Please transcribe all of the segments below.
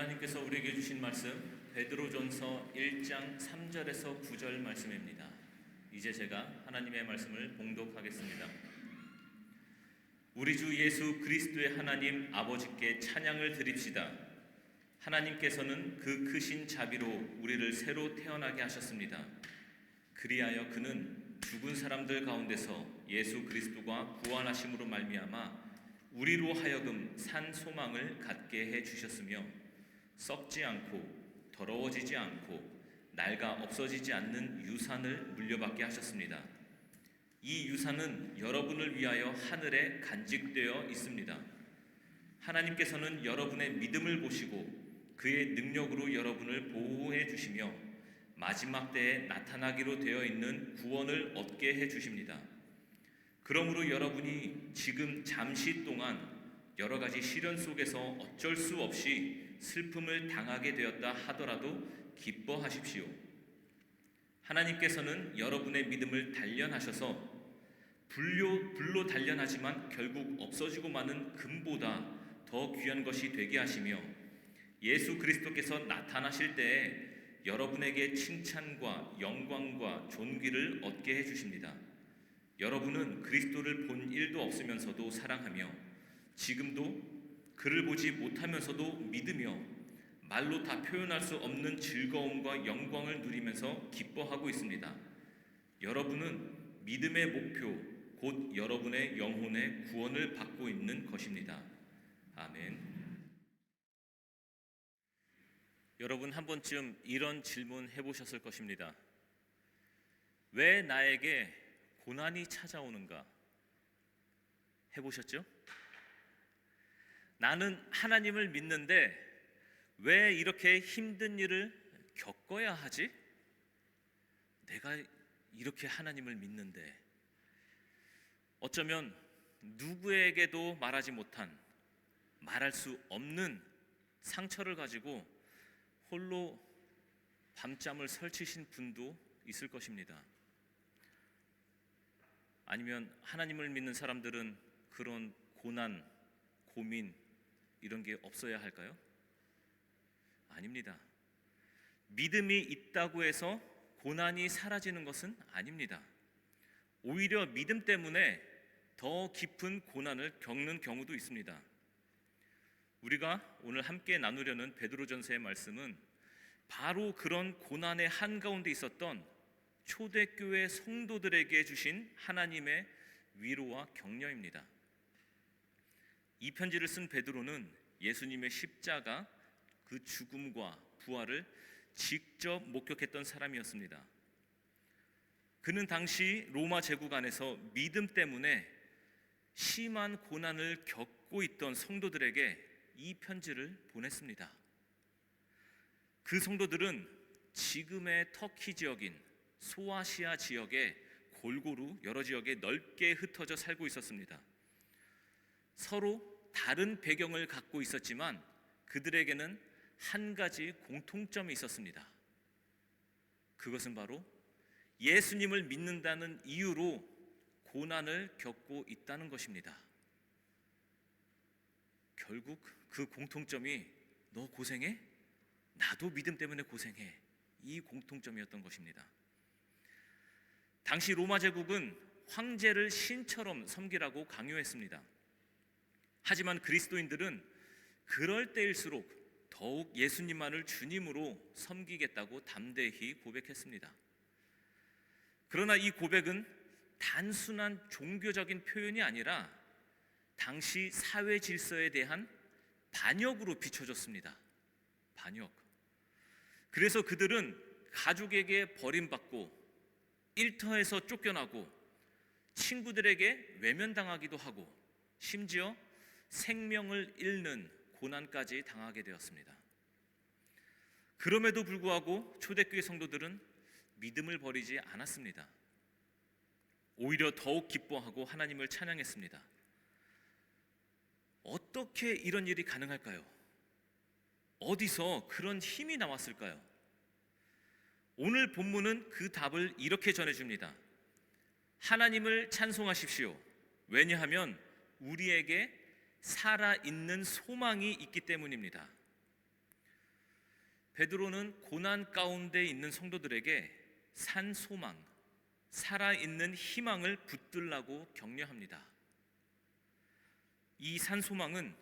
하나님께서 우리에게 주신 말씀 베드로전서 1장 3절에서 9절 말씀입니다. 이제 제가 하나님의 말씀을 봉독하겠습니다. 우리 주 예수 그리스도의 하나님 아버지께 찬양을 드립시다. 하나님께서는 그 크신 자비로 우리를 새로 태어나게 하셨습니다. 그리하여 그는 죽은 사람들 가운데서 예수 그리스도가 부활하심으로 말미암아 우리로 하여금 산 소망을 갖게 해 주셨으며 썩지 않고 더러워지지 않고 낡아 없어지지 않는 유산을 물려받게 하셨습니다. 이 유산은 여러분을 위하여 하늘에 간직되어 있습니다. 하나님께서는 여러분의 믿음을 보시고 그의 능력으로 여러분을 보호해 주시며 마지막 때에 나타나기로 되어 있는 구원을 얻게 해 주십니다. 그러므로 여러분이 지금 잠시 동안 여러 가지 시련 속에서 어쩔 수 없이 슬픔을 당하게 되었다 하더라도 기뻐하십시오. 하나님께서는 여러분의 믿음을 단련하셔서 불로 단련하지만 결국 없어지고 마는 금보다 더 귀한 것이 되게 하시며 예수 그리스도께서 나타나실 때에 여러분에게 칭찬과 영광과 존귀를 얻게 해주십니다. 여러분은 그리스도를 본 일도 없으면서도 사랑하며 지금도 그를 보지 못하면서도 믿으며 말로 다 표현할 수 없는 즐거움과 영광을 누리면서 기뻐하고 있습니다. 여러분은 믿음의 목표, 곧 여러분의 영혼의 구원을 받고 있는 것입니다. 아멘. 여러분 한 번쯤 이런 질문 해보셨을 것입니다. 왜 나에게 고난이 찾아오는가? 해보셨죠? 나는 하나님을 믿는데 왜 이렇게 힘든 일을 겪어야 하지? 내가 이렇게 하나님을 믿는데 어쩌면 누구에게도 말하지 못한, 말할 수 없는 상처를 가지고 홀로 밤잠을 설치신 분도 있을 것입니다. 아니면 하나님을 믿는 사람들은 그런 고난, 고민 이런 게 없어야 할까요? 아닙니다. 믿음이 있다고 해서 고난이 사라지는 것은 아닙니다. 오히려 믿음 때문에 더 깊은 고난을 겪는 경우도 있습니다. 우리가 오늘 함께 나누려는 베드로전서의 말씀은 바로 그런 고난의 한가운데 있었던 초대교회 성도들에게 주신 하나님의 위로와 격려입니다. 이 편지를 쓴 베드로는 예수님의 십자가, 그 죽음과 부활을 직접 목격했던 사람이었습니다. 그는 당시 로마 제국 안에서 믿음 때문에 심한 고난을 겪고 있던 성도들에게 이 편지를 보냈습니다. 그 성도들은 지금의 터키 지역인 소아시아 지역에 골고루 여러 지역에 넓게 흩어져 살고 있었습니다. 서로 다른 배경을 갖고 있었지만 그들에게는 한 가지 공통점이 있었습니다. 그것은 바로 예수님을 믿는다는 이유로 고난을 겪고 있다는 것입니다. 결국 그 공통점이 너 고생해? 나도 믿음 때문에 고생해. 이 공통점이었던 것입니다. 당시 로마 제국은 황제를 신처럼 섬기라고 강요했습니다. 하지만 그리스도인들은 그럴 때일수록 더욱 예수님만을 주님으로 섬기겠다고 담대히 고백했습니다. 그러나 이 고백은 단순한 종교적인 표현이 아니라 당시 사회 질서에 대한 반역으로 비춰졌습니다. 반역. 그래서 그들은 가족에게 버림받고 일터에서 쫓겨나고 친구들에게 외면당하기도 하고 심지어 생명을 잃는 고난까지 당하게 되었습니다. 그럼에도 불구하고 초대교회 성도들은 믿음을 버리지 않았습니다. 오히려 더욱 기뻐하고 하나님을 찬양했습니다. 어떻게 이런 일이 가능할까요? 어디서 그런 힘이 나왔을까요? 오늘 본문은 그 답을 이렇게 전해줍니다. 하나님을 찬송하십시오. 왜냐하면 우리에게 살아있는 소망이 있기 때문입니다. 베드로는 고난 가운데 있는 성도들에게 산 소망, 살아있는 희망을 붙들라고 격려합니다. 이 산 소망은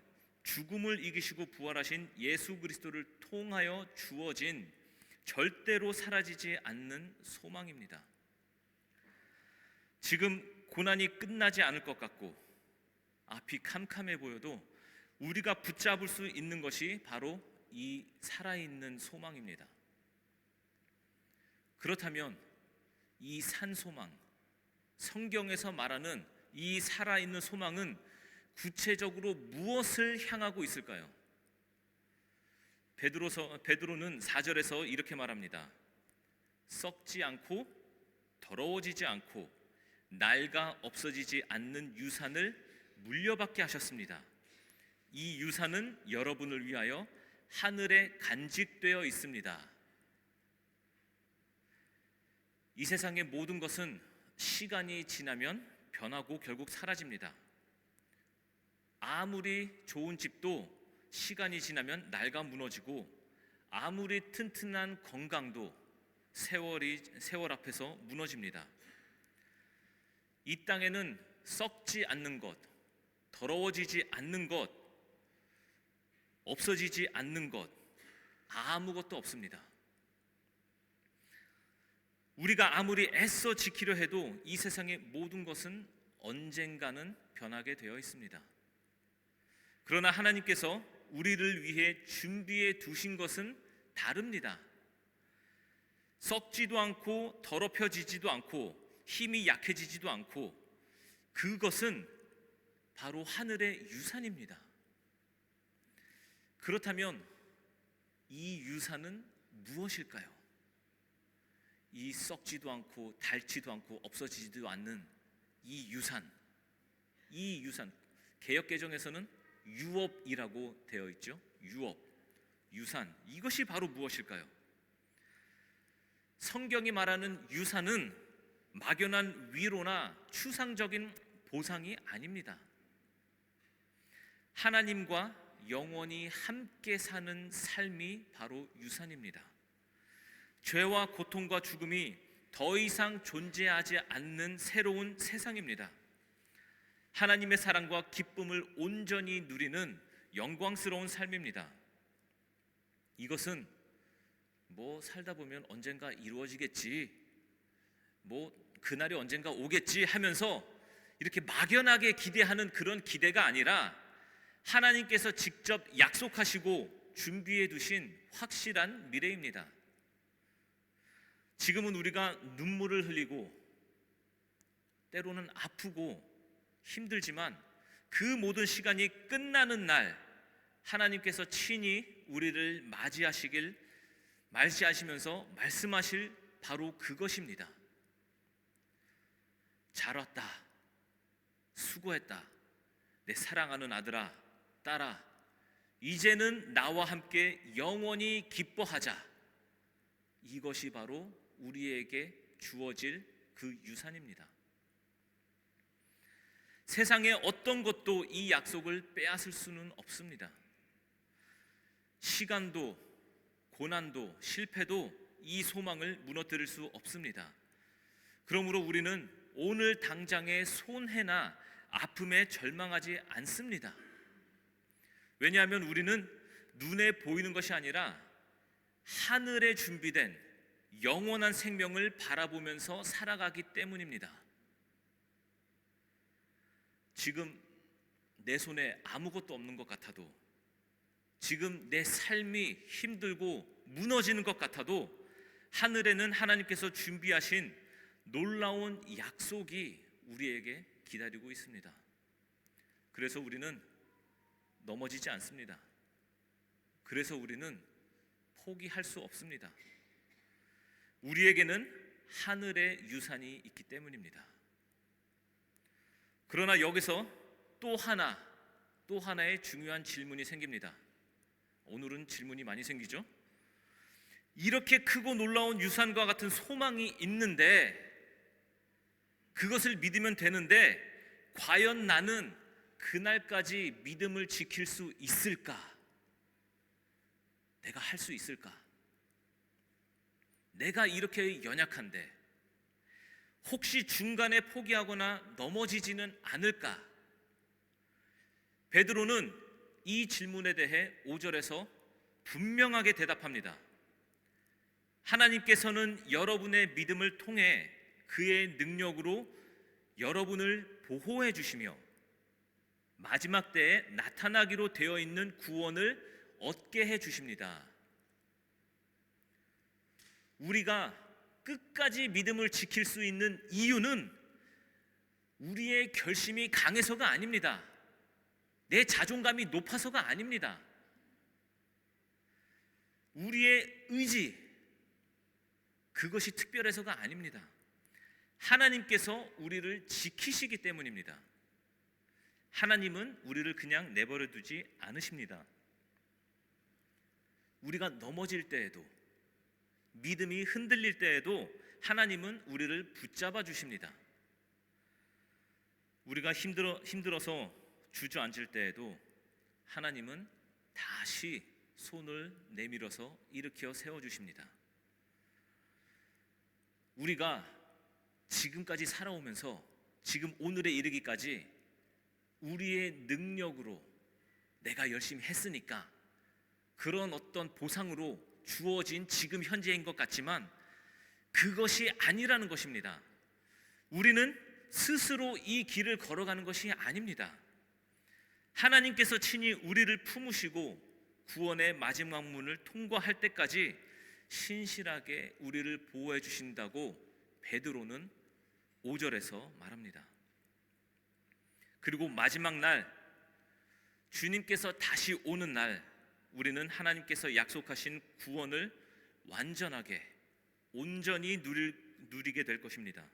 죽음을 이기시고 부활하신 예수 그리스도를 통하여 주어진 절대로 사라지지 않는 소망입니다. 지금 고난이 끝나지 않을 것 같고 앞이 캄캄해 보여도 우리가 붙잡을 수 있는 것이 바로 이 살아있는 소망입니다. 그렇다면 이 산 소망, 성경에서 말하는 이 살아있는 소망은 구체적으로 무엇을 향하고 있을까요? 베드로는 4절에서 이렇게 말합니다. 썩지 않고 더러워지지 않고 낡아 없어지지 않는 유산을 물려받게 하셨습니다. 이 유산은 여러분을 위하여 하늘에 간직되어 있습니다. 이 세상의 모든 것은 시간이 지나면 변하고 결국 사라집니다. 아무리 좋은 집도 시간이 지나면 낡아 무너지고 아무리 튼튼한 건강도 세월 앞에서 무너집니다. 이 땅에는 썩지 않는 것, 더러워지지 않는 것, 없어지지 않는 것, 아무것도 없습니다. 우리가 아무리 애써 지키려 해도 이 세상의 모든 것은 언젠가는 변하게 되어 있습니다. 그러나 하나님께서 우리를 위해 준비해 두신 것은 다릅니다. 썩지도 않고 더럽혀지지도 않고 힘이 약해지지도 않고 그것은 바로 하늘의 유산입니다. 그렇다면 이 유산은 무엇일까요? 이 썩지도 않고 닳지도 않고 없어지지도 않는 이 유산, 개역개정에서는 유업이라고 되어 있죠. 유업, 유산, 이것이 바로 무엇일까요? 성경이 말하는 유산은 막연한 위로나 추상적인 보상이 아닙니다. 하나님과 영원히 함께 사는 삶이 바로 유산입니다. 죄와 고통과 죽음이 더 이상 존재하지 않는 새로운 세상입니다. 하나님의 사랑과 기쁨을 온전히 누리는 영광스러운 삶입니다. 이것은 살다 보면 언젠가 이루어지겠지, 그날이 언젠가 오겠지 하면서 이렇게 막연하게 기대하는 그런 기대가 아니라 하나님께서 직접 약속하시고 준비해 두신 확실한 미래입니다. 지금은 우리가 눈물을 흘리고 때로는 아프고 힘들지만 그 모든 시간이 끝나는 날 하나님께서 친히 우리를 맞이하시면서 말씀하실 바로 그것입니다. 잘 왔다, 수고했다, 내 사랑하는 아들아, 딸아, 이제는 나와 함께 영원히 기뻐하자. 이것이 바로 우리에게 주어질 그 유산입니다. 세상의 어떤 것도 이 약속을 빼앗을 수는 없습니다. 시간도 고난도 실패도 이 소망을 무너뜨릴 수 없습니다. 그러므로 우리는 오늘 당장의 손해나 아픔에 절망하지 않습니다. 왜냐하면 우리는 눈에 보이는 것이 아니라 하늘에 준비된 영원한 생명을 바라보면서 살아가기 때문입니다. 지금 내 손에 아무것도 없는 것 같아도, 지금 내 삶이 힘들고 무너지는 것 같아도 하늘에는 하나님께서 준비하신 놀라운 약속이 우리에게 기다리고 있습니다. 그래서 우리는 넘어지지 않습니다. 그래서 우리는 포기할 수 없습니다. 우리에게는 하늘의 유산이 있기 때문입니다. 그러나 여기서 또 하나의 중요한 질문이 생깁니다. 오늘은 질문이 많이 생기죠? 이렇게 크고 놀라운 유산과 같은 소망이 있는데, 그것을 믿으면 되는데 과연 나는 그날까지 믿음을 지킬 수 있을까? 내가 할 수 있을까? 내가 이렇게 연약한데 혹시 중간에 포기하거나 넘어지지는 않을까? 베드로는 이 질문에 대해 5절에서 분명하게 대답합니다. 하나님께서는 여러분의 믿음을 통해 그의 능력으로 여러분을 보호해 주시며 마지막 때에 나타나기로 되어 있는 구원을 얻게 해 주십니다. 우리가 끝까지 믿음을 지킬 수 있는 이유는 우리의 결심이 강해서가 아닙니다. 내 자존감이 높아서가 아닙니다. 우리의 의지, 그것이 특별해서가 아닙니다. 하나님께서 우리를 지키시기 때문입니다. 하나님은 우리를 그냥 내버려 두지 않으십니다. 우리가 넘어질 때에도, 믿음이 흔들릴 때에도 하나님은 우리를 붙잡아 주십니다. 우리가 힘들어서 주저앉을 때에도 하나님은 다시 손을 내밀어서 일으켜 세워주십니다. 우리가 지금까지 살아오면서 지금 오늘에 이르기까지 우리의 능력으로 내가 열심히 했으니까 그런 어떤 보상으로 주어진 지금 현재인 것 같지만 그것이 아니라는 것입니다. 우리는 스스로 이 길을 걸어가는 것이 아닙니다. 하나님께서 친히 우리를 품으시고 구원의 마지막 문을 통과할 때까지 신실하게 우리를 보호해 주신다고 베드로는 5절에서 말합니다. 그리고 마지막 날, 주님께서 다시 오는 날, 우리는 하나님께서 약속하신 구원을 완전하게 온전히 누리게 될 것입니다.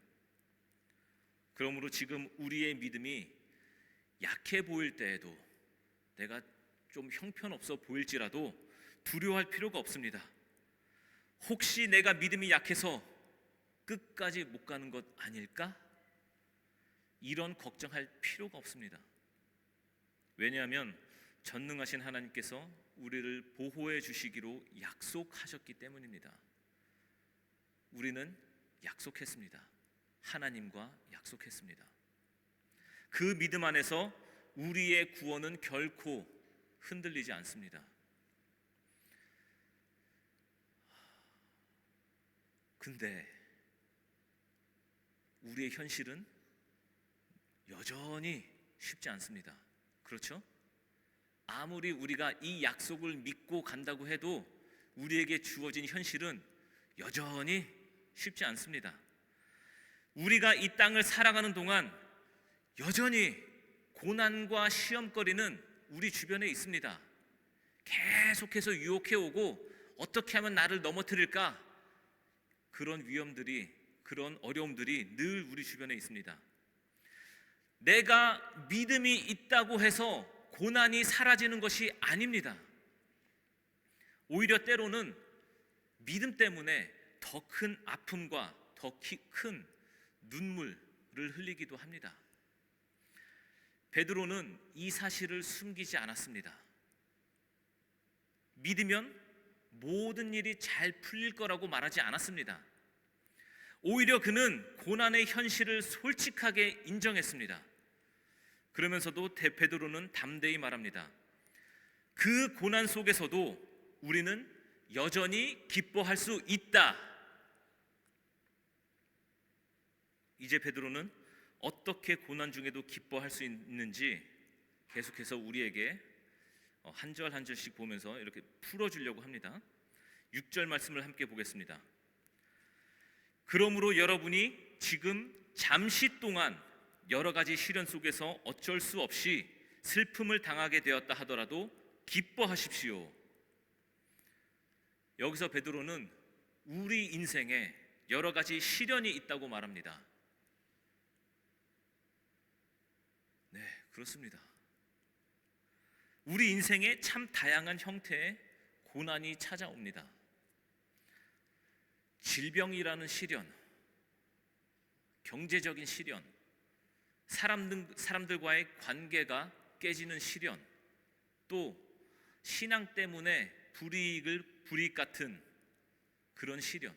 그러므로 지금 우리의 믿음이 약해 보일 때에도, 내가 좀 형편없어 보일지라도 두려워할 필요가 없습니다. 혹시 내가 믿음이 약해서 끝까지 못 가는 것 아닐까? 이런 걱정할 필요가 없습니다. 왜냐하면 전능하신 하나님께서 우리를 보호해 주시기로 약속하셨기 때문입니다. 우리는 약속했습니다. 하나님과 약속했습니다. 그 믿음 안에서 우리의 구원은 결코 흔들리지 않습니다. 근데 우리의 현실은 여전히 쉽지 않습니다. 그렇죠? 아무리 우리가 이 약속을 믿고 간다고 해도 우리에게 주어진 현실은 여전히 쉽지 않습니다. 우리가 이 땅을 살아가는 동안 여전히 고난과 시험거리는 우리 주변에 있습니다. 계속해서 유혹해오고 어떻게 하면 나를 넘어뜨릴까? 그런 위험들이, 그런 어려움들이 늘 우리 주변에 있습니다. 내가 믿음이 있다고 해서 고난이 사라지는 것이 아닙니다. 오히려 때로는 믿음 때문에 더 큰 아픔과 더 큰 눈물을 흘리기도 합니다. 베드로는 이 사실을 숨기지 않았습니다. 믿으면 모든 일이 잘 풀릴 거라고 말하지 않았습니다. 오히려 그는 고난의 현실을 솔직하게 인정했습니다. 그러면서도 베드로는 담대히 말합니다. 그 고난 속에서도 우리는 여전히 기뻐할 수 있다. 이제 베드로는 어떻게 고난 중에도 기뻐할 수 있는지 계속해서 우리에게 한 절 한 절씩 보면서 이렇게 풀어주려고 합니다. 6절 말씀을 함께 보겠습니다. 그러므로 여러분이 지금 잠시 동안 여러 가지 시련 속에서 어쩔 수 없이 슬픔을 당하게 되었다 하더라도 기뻐하십시오. 여기서 베드로는 우리 인생에 여러 가지 시련이 있다고 말합니다. 네, 그렇습니다. 우리 인생에 참 다양한 형태의 고난이 찾아옵니다. 질병이라는 시련, 경제적인 시련, 사람들과의 관계가 깨지는 시련, 또 신앙 때문에 불이익 같은 그런 시련,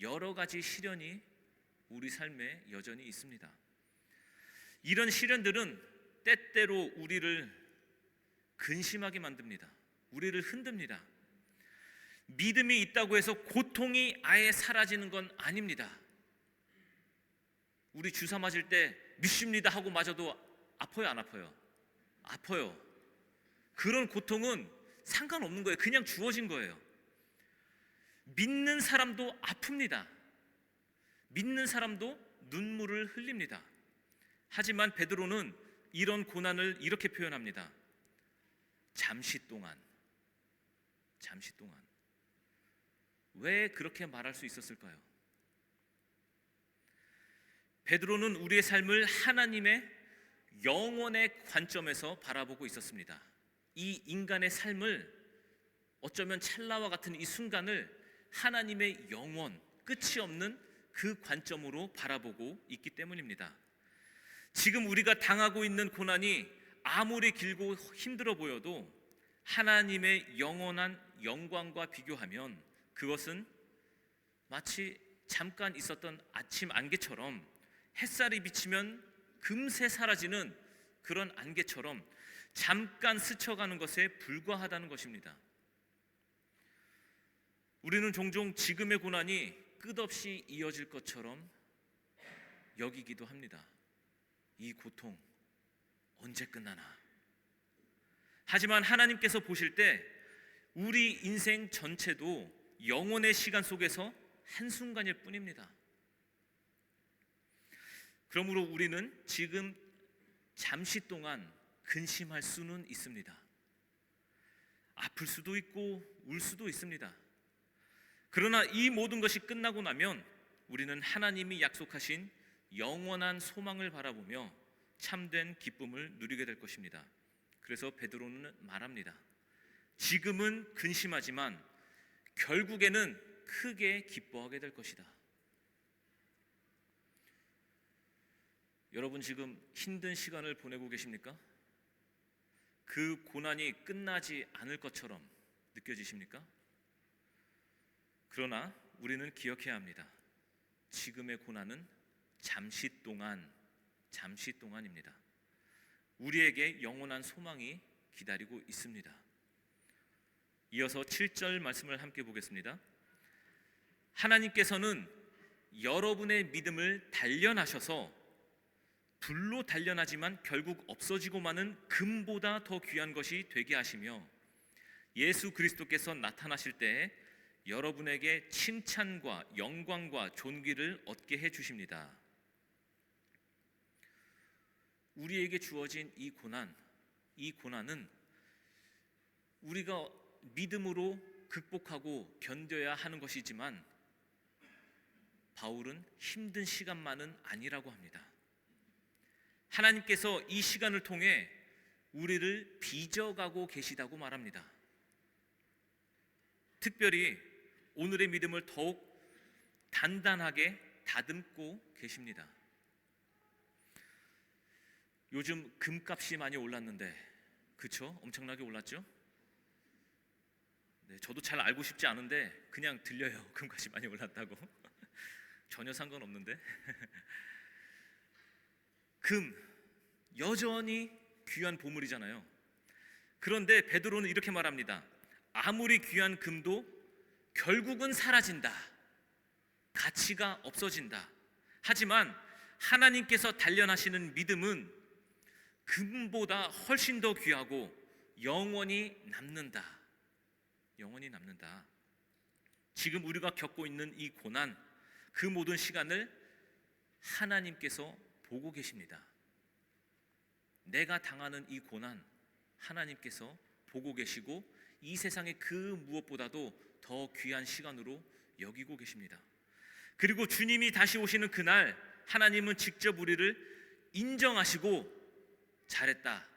여러 가지 시련이 우리 삶에 여전히 있습니다. 이런 시련들은 때때로 우리를 근심하게 만듭니다. 우리를 흔듭니다. 믿음이 있다고 해서 고통이 아예 사라지는 건 아닙니다. 우리 주사 맞을 때 믿습니다 하고 맞아도 아파요, 안 아파요? 아파요. 그런 고통은 상관없는 거예요. 그냥 주어진 거예요. 믿는 사람도 아픕니다. 믿는 사람도 눈물을 흘립니다. 하지만 베드로는 이런 고난을 이렇게 표현합니다. 잠시 동안. 왜 그렇게 말할 수 있었을까요? 베드로는 우리의 삶을 하나님의 영원의 관점에서 바라보고 있었습니다. 이 인간의 삶을 어쩌면 찰나와 같은 이 순간을 하나님의 영원, 끝이 없는 그 관점으로 바라보고 있기 때문입니다. 지금 우리가 당하고 있는 고난이 아무리 길고 힘들어 보여도 하나님의 영원한 영광과 비교하면 그것은 마치 잠깐 있었던 아침 안개처럼 햇살이 비치면 금세 사라지는 그런 안개처럼 잠깐 스쳐가는 것에 불과하다는 것입니다. 우리는 종종 지금의 고난이 끝없이 이어질 것처럼 여기기도 합니다. 이 고통 언제 끝나나? 하지만 하나님께서 보실 때 우리 인생 전체도 영원의 시간 속에서 한순간일 뿐입니다. 그러므로 우리는 지금 잠시 동안 근심할 수는 있습니다. 아플 수도 있고 울 수도 있습니다. 그러나 이 모든 것이 끝나고 나면 우리는 하나님이 약속하신 영원한 소망을 바라보며 참된 기쁨을 누리게 될 것입니다. 그래서 베드로는 말합니다. 지금은 근심하지만 결국에는 크게 기뻐하게 될 것이다. 여러분 지금 힘든 시간을 보내고 계십니까? 그 고난이 끝나지 않을 것처럼 느껴지십니까? 그러나 우리는 기억해야 합니다. 지금의 고난은 잠시 동안입니다. 우리에게 영원한 소망이 기다리고 있습니다. 이어서 7절 말씀을 함께 보겠습니다. 하나님께서는 여러분의 믿음을 단련하셔서 불로 단련하지만 결국 없어지고 마는 금보다 더 귀한 것이 되게 하시며 예수 그리스도께서 나타나실 때에 여러분에게 칭찬과 영광과 존귀를 얻게 해 주십니다. 우리에게 주어진 이 고난은 우리가 믿음으로 극복하고 견뎌야 하는 것이지만 바울은 힘든 시간만은 아니라고 합니다. 하나님께서 이 시간을 통해 우리를 빚어가고 계시다고 말합니다. 특별히 오늘의 믿음을 더욱 단단하게 다듬고 계십니다. 요즘 금값이 많이 올랐는데, 그쵸? 엄청나게 올랐죠? 네, 저도 잘 알고 싶지 않은데 그냥 들려요. 금값이 많이 올랐다고. 전혀 상관없는데. 금, 여전히 귀한 보물이잖아요. 그런데 베드로는 이렇게 말합니다. 아무리 귀한 금도 결국은 사라진다. 가치가 없어진다. 하지만 하나님께서 단련하시는 믿음은 금보다 훨씬 더 귀하고 영원히 남는다. 지금 우리가 겪고 있는 이 고난, 그 모든 시간을 하나님께서 보고 계십니다. 내가 당하는 이 고난, 하나님께서 보고 계시고 이 세상의 그 무엇보다도 더 귀한 시간으로 여기고 계십니다. 그리고 주님이 다시 오시는 그날 하나님은 직접 우리를 인정하시고 잘했다.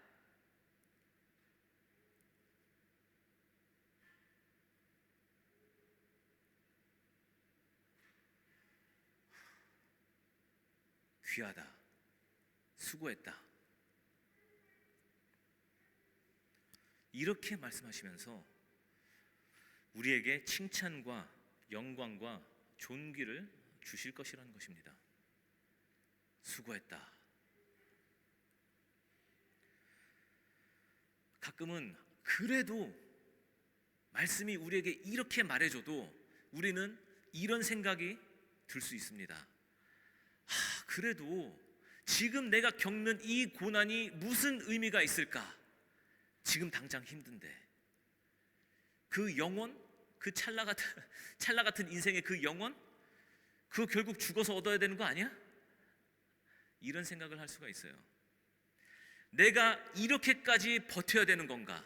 귀하다. 수고했다. 이렇게 말씀하시면서 우리에게 칭찬과 영광과 존귀를 주실 것이라는 것입니다. 수고했다. 가끔은 그래도 말씀이 우리에게 이렇게 말해줘도 우리는 이런 생각이 들 수 있습니다. 그래도 지금 내가 겪는 이 고난이 무슨 의미가 있을까? 지금 당장 힘든데 그 영원, 그 찰나 같은 인생의 그 영원, 그거 결국 죽어서 얻어야 되는 거 아니야? 이런 생각을 할 수가 있어요. 내가 이렇게까지 버텨야 되는 건가?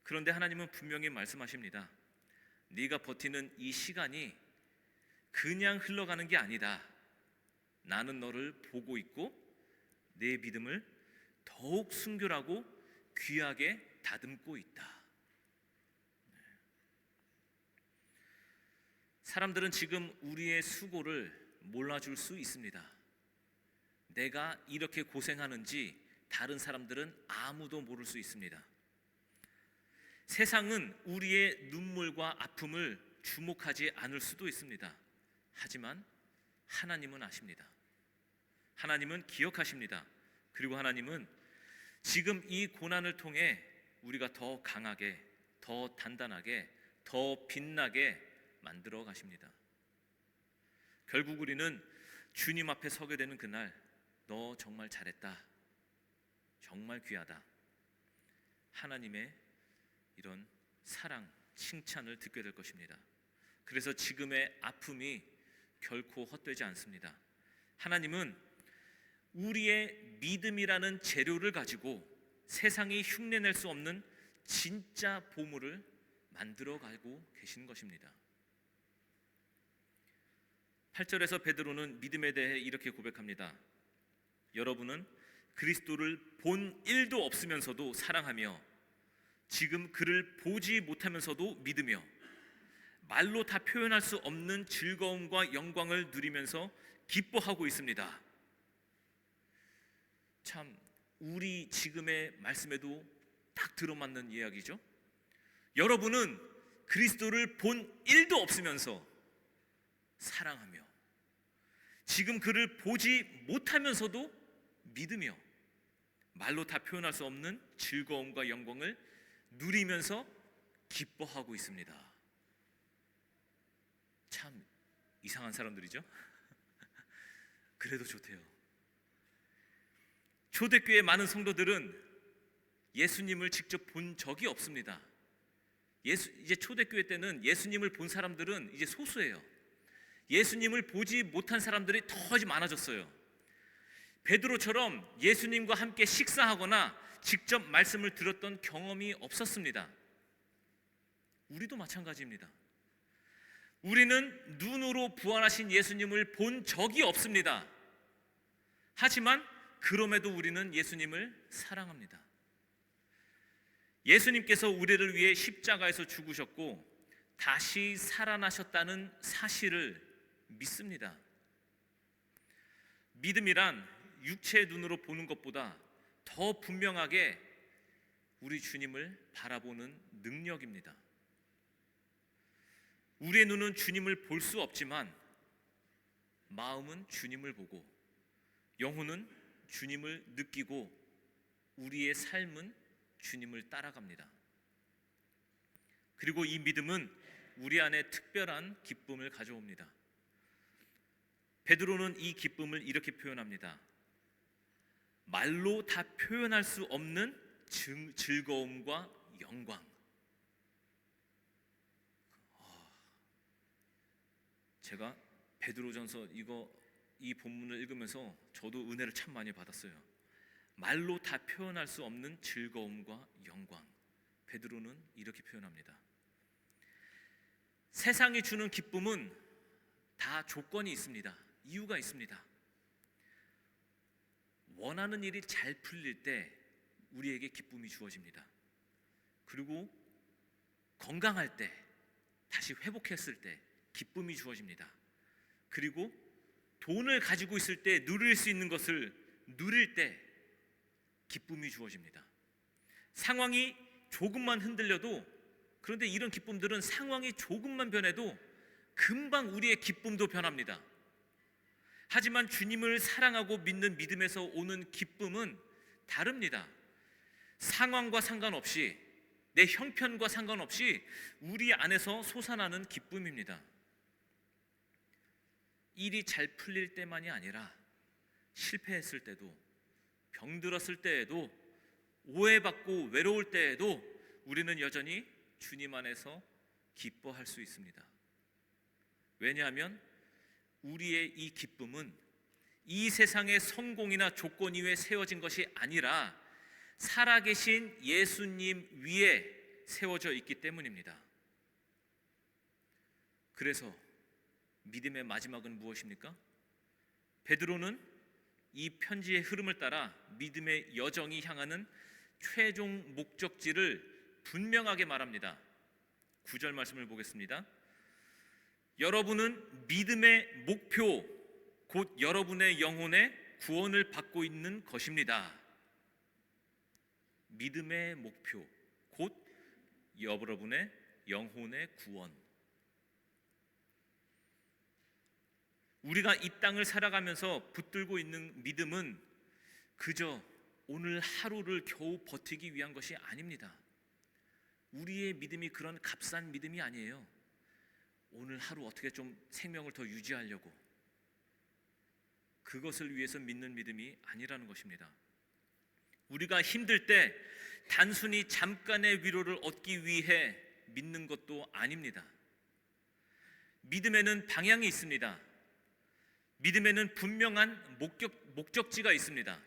그런데 하나님은 분명히 말씀하십니다. 네가 버티는 이 시간이 그냥 흘러가는 게 아니다. 나는 너를 보고 있고 내 믿음을 더욱 순결하고 귀하게 다듬고 있다. 사람들은 지금 우리의 수고를 몰라줄 수 있습니다. 내가 이렇게 고생하는지 다른 사람들은 아무도 모를 수 있습니다. 세상은 우리의 눈물과 아픔을 주목하지 않을 수도 있습니다. 하지만 하나님은 아십니다. 하나님은 기억하십니다. 그리고 하나님은 지금 이 고난을 통해 우리가 더 강하게, 더 단단하게, 더 빛나게 만들어 가십니다. 결국 우리는 주님 앞에 서게 되는 그날, 너 정말 잘했다, 정말 귀하다, 하나님의 이런 사랑, 칭찬을 듣게 될 것입니다. 그래서 지금의 아픔이 결코 헛되지 않습니다. 하나님은 우리의 믿음이라는 재료를 가지고 세상이 흉내낼 수 없는 진짜 보물을 만들어 가고 계신 것입니다. 8절에서 베드로는 믿음에 대해 이렇게 고백합니다. 여러분은 그리스도를 본 일도 없으면서도 사랑하며 지금 그를 보지 못하면서도 믿으며 말로 다 표현할 수 없는 즐거움과 영광을 누리면서 기뻐하고 있습니다. 참 우리 지금의 말씀에도 딱 들어맞는 이야기죠. 여러분은 그리스도를 본 일도 없으면서 사랑하며 지금 그를 보지 못하면서도 믿으며 말로 다 표현할 수 없는 즐거움과 영광을 누리면서 기뻐하고 있습니다. 참 이상한 사람들이죠. 그래도 좋대요. 초대교회 많은 성도들은 예수님을 직접 본 적이 없습니다. 이제 초대교회 때는 예수님을 본 사람들은 이제 소수예요. 예수님을 보지 못한 사람들이 더 많아졌어요. 베드로처럼 예수님과 함께 식사하거나 직접 말씀을 들었던 경험이 없었습니다. 우리도 마찬가지입니다. 우리는 눈으로 부활하신 예수님을 본 적이 없습니다. 하지만 그럼에도 우리는 예수님을 사랑합니다. 예수님께서 우리를 위해 십자가에서 죽으셨고 다시 살아나셨다는 사실을 믿습니다. 믿음이란 육체의 눈으로 보는 것보다 더 분명하게 우리 주님을 바라보는 능력입니다. 우리의 눈은 주님을 볼 수 없지만 마음은 주님을 보고 영혼은 주님을 느끼고 우리의 삶은 주님을 따라갑니다. 그리고 이 믿음은 우리 안에 특별한 기쁨을 가져옵니다. 베드로는 이 기쁨을 이렇게 표현합니다. 말로 다 표현할 수 없는 즐거움과 영광. 제가 베드로전서 이 본문을 읽으면서 저도 은혜를 참 많이 받았어요. 말로 다 표현할 수 없는 즐거움과 영광. 베드로는 이렇게 표현합니다. 세상이 주는 기쁨은 다 조건이 있습니다. 이유가 있습니다. 원하는 일이 잘 풀릴 때 우리에게 기쁨이 주어집니다. 그리고 건강할 때, 다시 회복했을 때 기쁨이 주어집니다. 그리고 돈을 가지고 있을 때 누릴 수 있는 것을 누릴 때 기쁨이 주어집니다. 상황이 조금만 흔들려도, 그런데 이런 기쁨들은 상황이 조금만 변해도 금방 우리의 기쁨도 변합니다. 하지만 주님을 사랑하고 믿는 믿음에서 오는 기쁨은 다릅니다. 상황과 상관없이, 내 형편과 상관없이 우리 안에서 솟아나는 기쁨입니다. 일이 잘 풀릴 때만이 아니라 실패했을 때도, 병들었을 때에도, 오해받고 외로울 때에도 우리는 여전히 주님 안에서 기뻐할 수 있습니다. 왜냐하면 우리의 이 기쁨은 이 세상의 성공이나 조건 위에 세워진 것이 아니라 살아계신 예수님 위에 세워져 있기 때문입니다. 그래서 믿음의 마지막은 무엇입니까? 베드로는 이 편지의 흐름을 따라 믿음의 여정이 향하는 최종 목적지를 분명하게 말합니다. 9절 말씀을 보겠습니다. 여러분은 믿음의 목표, 곧 여러분의 영혼의 구원을 받고 있는 것입니다. 믿음의 목표, 곧 여러분의 영혼의 구원. 우리가 이 땅을 살아가면서 붙들고 있는 믿음은 그저 오늘 하루를 겨우 버티기 위한 것이 아닙니다. 우리의 믿음이 그런 값싼 믿음이 아니에요. 오늘 하루 어떻게 좀 생명을 더 유지하려고, 그것을 위해서 믿는 믿음이 아니라는 것입니다. 우리가 힘들 때 단순히 잠깐의 위로를 얻기 위해 믿는 것도 아닙니다. 믿음에는 방향이 있습니다. 믿음에는 분명한 목적지가 있습니다.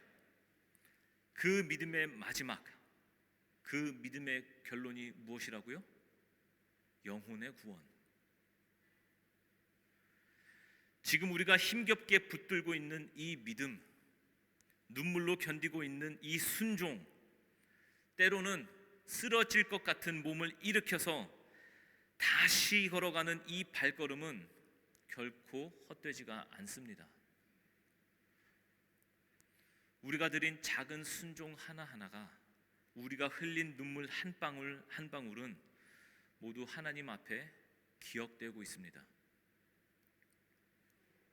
그 믿음의 마지막, 그 믿음의 결론이 무엇이라고요? 영혼의 구원. 지금 우리가 힘겹게 붙들고 있는 이 믿음, 눈물로 견디고 있는 이 순종, 때로는 쓰러질 것 같은 몸을 일으켜서 다시 걸어가는 이 발걸음은 결코 헛되지가 않습니다. 우리가 드린 작은 순종 하나하나가, 우리가 흘린 눈물 한 방울 한 방울은 모두 하나님 앞에 기억되고 있습니다.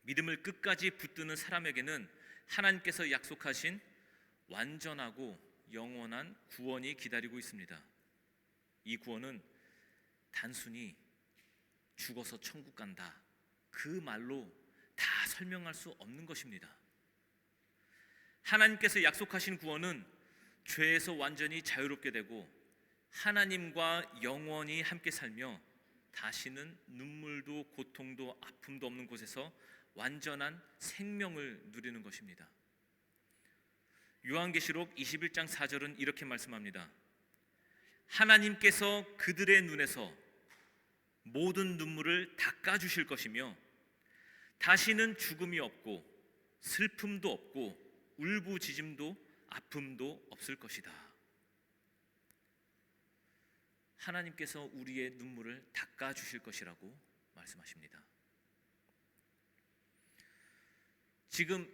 믿음을 끝까지 붙드는 사람에게는 하나님께서 약속하신 완전하고 영원한 구원이 기다리고 있습니다. 이 구원은 단순히 죽어서 천국 간다, 그 말로 다 설명할 수 없는 것입니다. 하나님께서 약속하신 구원은 죄에서 완전히 자유롭게 되고 하나님과 영원히 함께 살며 다시는 눈물도 고통도 아픔도 없는 곳에서 완전한 생명을 누리는 것입니다. 요한계시록 21장 4절은 이렇게 말씀합니다. 하나님께서 그들의 눈에서 모든 눈물을 닦아주실 것이며 다시는 죽음이 없고 슬픔도 없고 울부짖음도 아픔도 없을 것이다. 하나님께서 우리의 눈물을 닦아주실 것이라고 말씀하십니다. 지금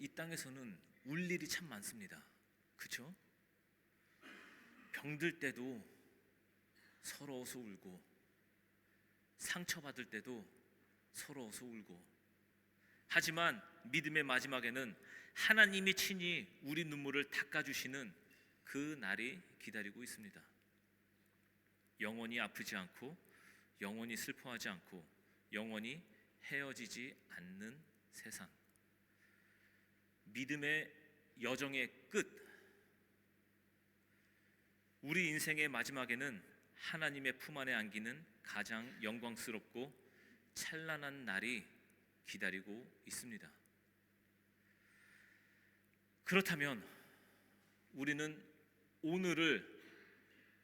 이 땅에서는 울 일이 참 많습니다. 그렇죠? 병들 때도 서러워서 울고, 상처받을 때도 서러워서 울고, 하지만 믿음의 마지막에는 하나님이 친히 우리 눈물을 닦아주시는 그 날이 기다리고 있습니다. 영원히 아프지 않고, 영원히 슬퍼하지 않고, 영원히 헤어지지 않는 세상. 믿음의 여정의 끝, 우리 인생의 마지막에는 하나님의 품 안에 안기는 가장 영광스럽고 찬란한 날이 기다리고 있습니다. 그렇다면 우리는 오늘을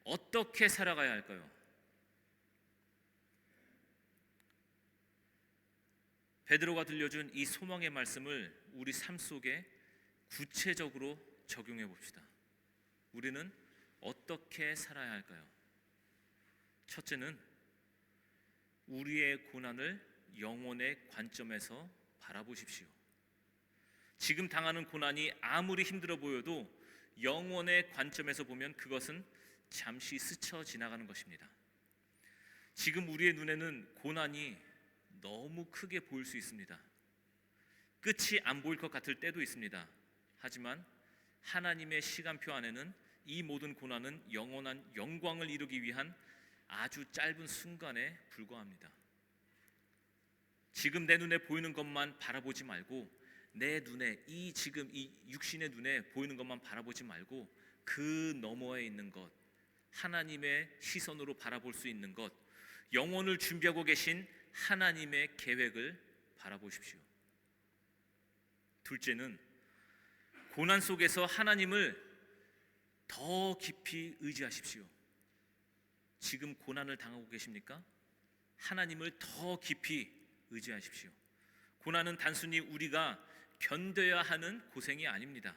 어떻게 살아가야 할까요? 베드로가 들려준 이 소망의 말씀을 우리 삶 속에 구체적으로 적용해 봅시다. 우리는 어떻게 살아야 할까요? 첫째는 우리의 고난을 영혼의 관점에서 바라보십시오. 지금 당하는 고난이 아무리 힘들어 보여도 영혼의 관점에서 보면 그것은 잠시 스쳐 지나가는 것입니다. 지금 우리의 눈에는 고난이 너무 크게 보일 수 있습니다. 끝이 안 보일 것 같을 때도 있습니다. 하지만 하나님의 시간표 안에는 이 모든 고난은 영원한 영광을 이루기 위한 아주 짧은 순간에 불과합니다. 지금 내 눈에 보이는 것만 바라보지 말고, 내 눈에 지금 이 육신의 눈에 보이는 것만 바라보지 말고 그 너머에 있는 것, 하나님의 시선으로 바라볼 수 있는 것, 영혼을 준비하고 계신 하나님의 계획을 바라보십시오. 둘째는 고난 속에서 하나님을 더 깊이 의지하십시오. 지금 고난을 당하고 계십니까? 하나님을 더 깊이 의지하십시오. 고난은 단순히 우리가 견뎌야 하는 고생이 아닙니다.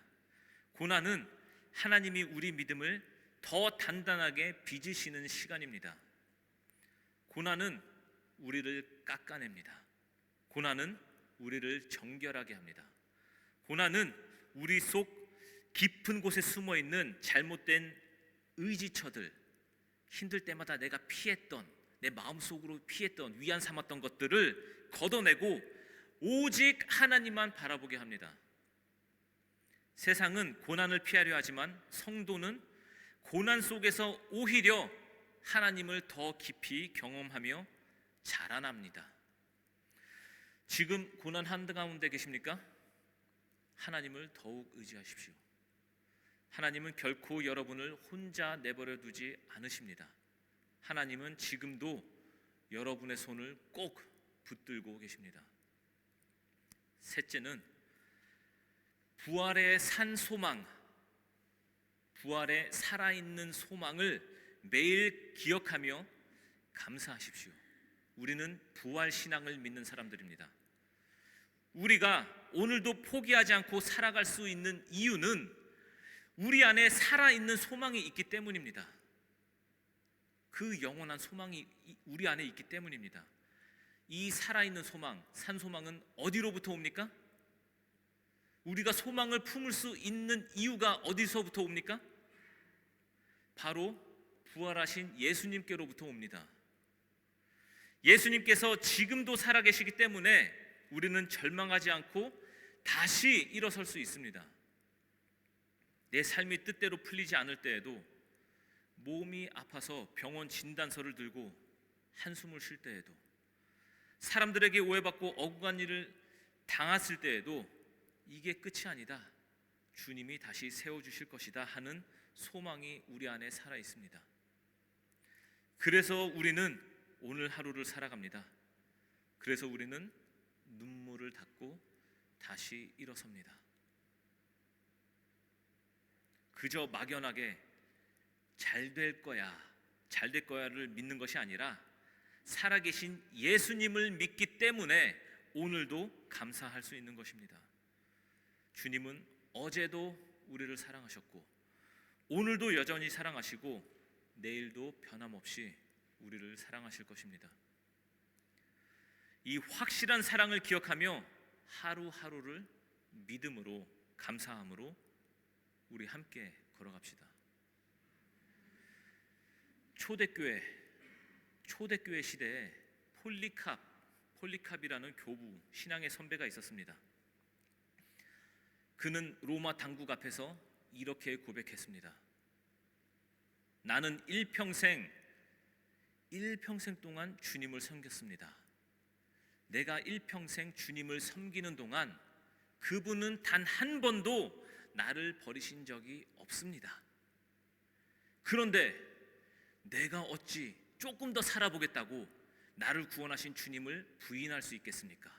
고난은 하나님이 우리 믿음을 더 단단하게 빚으시는 시간입니다. 고난은 우리를 깎아냅니다. 고난은 우리를 정결하게 합니다. 고난은 우리 속 깊은 곳에 숨어있는 잘못된 의지처들, 힘들 때마다 내가 피했던, 내 마음속으로 피했던, 위안 삼았던 것들을 걷어내고 오직 하나님만 바라보게 합니다. 세상은 고난을 피하려 하지만 성도는 고난 속에서 오히려 하나님을 더 깊이 경험하며 자라납니다. 지금 고난 한가운데 계십니까? 하나님을 더욱 의지하십시오. 하나님은 결코 여러분을 혼자 내버려 두지 않으십니다. 하나님은 지금도 여러분의 손을 꼭 붙들고 계십니다. 셋째는 부활의 산 소망, 부활의 살아있는 소망을 매일 기억하며 감사하십시오. 우리는 부활 신앙을 믿는 사람들입니다. 우리가 오늘도 포기하지 않고 살아갈 수 있는 이유는 우리 안에 살아있는 소망이 있기 때문입니다. 그 영원한 소망이 우리 안에 있기 때문입니다. 이 살아있는 소망, 산소망은 어디로부터 옵니까? 우리가 소망을 품을 수 있는 이유가 어디서부터 옵니까? 바로 부활하신 예수님께로부터 옵니다. 예수님께서 지금도 살아계시기 때문에 우리는 절망하지 않고 다시 일어설 수 있습니다. 내 삶이 뜻대로 풀리지 않을 때에도, 몸이 아파서 병원 진단서를 들고 한숨을 쉴 때에도, 사람들에게 오해받고 억울한 일을 당했을 때에도 이게 끝이 아니다, 주님이 다시 세워주실 것이다 하는 소망이 우리 안에 살아 있습니다. 그래서 우리는 오늘 하루를 살아갑니다. 그래서 우리는 눈물을 닦고 다시 일어섭니다. 그저 막연하게 잘 될 거야를 믿는 것이 아니라 살아계신 예수님을 믿기 때문에 오늘도 감사할 수 있는 것입니다. 주님은 어제도 우리를 사랑하셨고 오늘도 여전히 사랑하시고 내일도 변함없이 우리를 사랑하실 것입니다. 이 확실한 사랑을 기억하며 하루하루를 믿음으로, 감사함으로 우리 함께 걸어갑시다. 초대교회 시대에 폴리캅이라는 교부, 신앙의 선배가 있었습니다. 그는 로마 당국 앞에서 이렇게 고백했습니다. 나는 일평생 동안 주님을 섬겼습니다. 내가 일평생 주님을 섬기는 동안 그분은 단 한 번도 나를 버리신 적이 없습니다. 그런데 내가 어찌 조금 더 살아보겠다고 나를 구원하신 주님을 부인할 수 있겠습니까?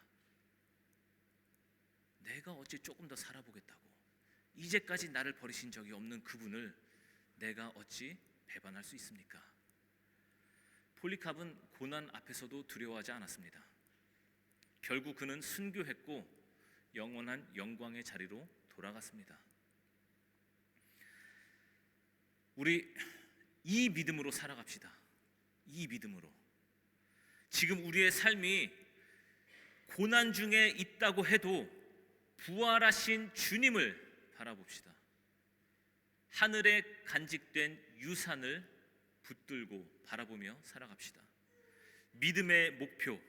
내가 어찌 조금 더 살아보겠다고 이제까지 나를 버리신 적이 없는 그분을 내가 어찌 배반할 수 있습니까? 폴리캅은 고난 앞에서도 두려워하지 않았습니다. 결국 그는 순교했고 영원한 영광의 자리로 돌아갔습니다. 우리 이 믿음으로 살아갑시다. 이 믿음으로. 지금 우리의 삶이 고난 중에 있다고 해도 부활하신 주님을 바라봅시다. 하늘에 간직된 유산을 붙들고 바라보며 살아갑시다. 믿음의 목표,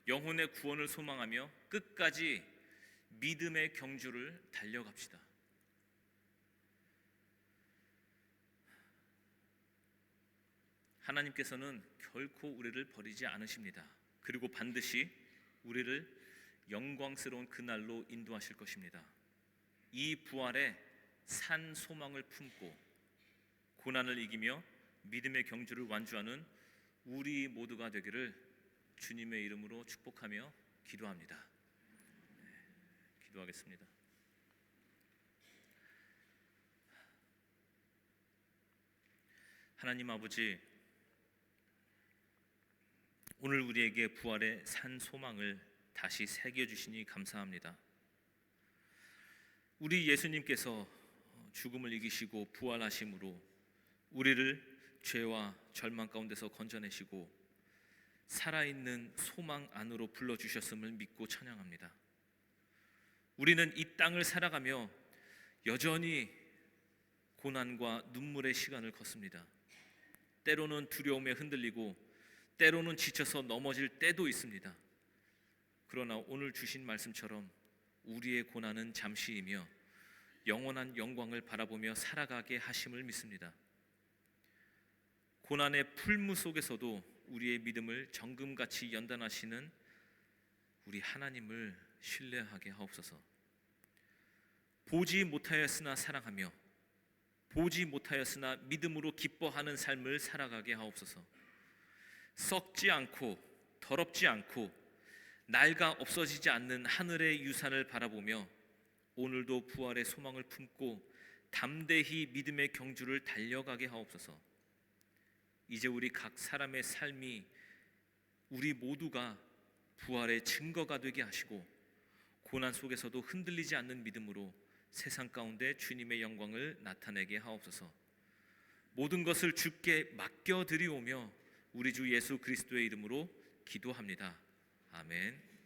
영혼의 구원을 소망하며 끝까지 믿음의 경주를 달려갑시다. 하나님께서는 결코 우리를 버리지 않으십니다. 그리고 반드시 우리를 영광스러운 그날로 인도하실 것입니다. 이 부활의 산 소망을 품고 고난을 이기며 믿음의 경주를 완주하는 우리 모두가 되기를 주님의 이름으로 축복하며 기도합니다. 기도하겠습니다. 하나님 아버지, 오늘 우리에게 부활의 산 소망을 다시 새겨주시니 감사합니다. 우리 예수님께서 죽음을 이기시고 부활하심으로 우리를 죄와 절망 가운데서 건져내시고 살아있는 소망 안으로 불러주셨음을 믿고 찬양합니다. 우리는 이 땅을 살아가며 여전히 고난과 눈물의 시간을 걷습니다. 때로는 두려움에 흔들리고 때로는 지쳐서 넘어질 때도 있습니다. 그러나 오늘 주신 말씀처럼 우리의 고난은 잠시이며 영원한 영광을 바라보며 살아가게 하심을 믿습니다. 고난의 풀무 속에서도 우리의 믿음을 정금같이 연단하시는 우리 하나님을 신뢰하게 하옵소서. 보지 못하였으나 사랑하며 보지 못하였으나 믿음으로 기뻐하는 삶을 살아가게 하옵소서. 썩지 않고 더럽지 않고 낡아 없어지지 않는 하늘의 유산을 바라보며 오늘도 부활의 소망을 품고 담대히 믿음의 경주를 달려가게 하옵소서. 이제 우리 각 사람의 삶이 우리 모두가 부활의 증거가 되게 하시고 고난 속에서도 흔들리지 않는 믿음으로 세상 가운데 주님의 영광을 나타내게 하옵소서. 모든 것을 주께 맡겨드리오며 우리 주 예수 그리스도의 이름으로 기도합니다. 아멘.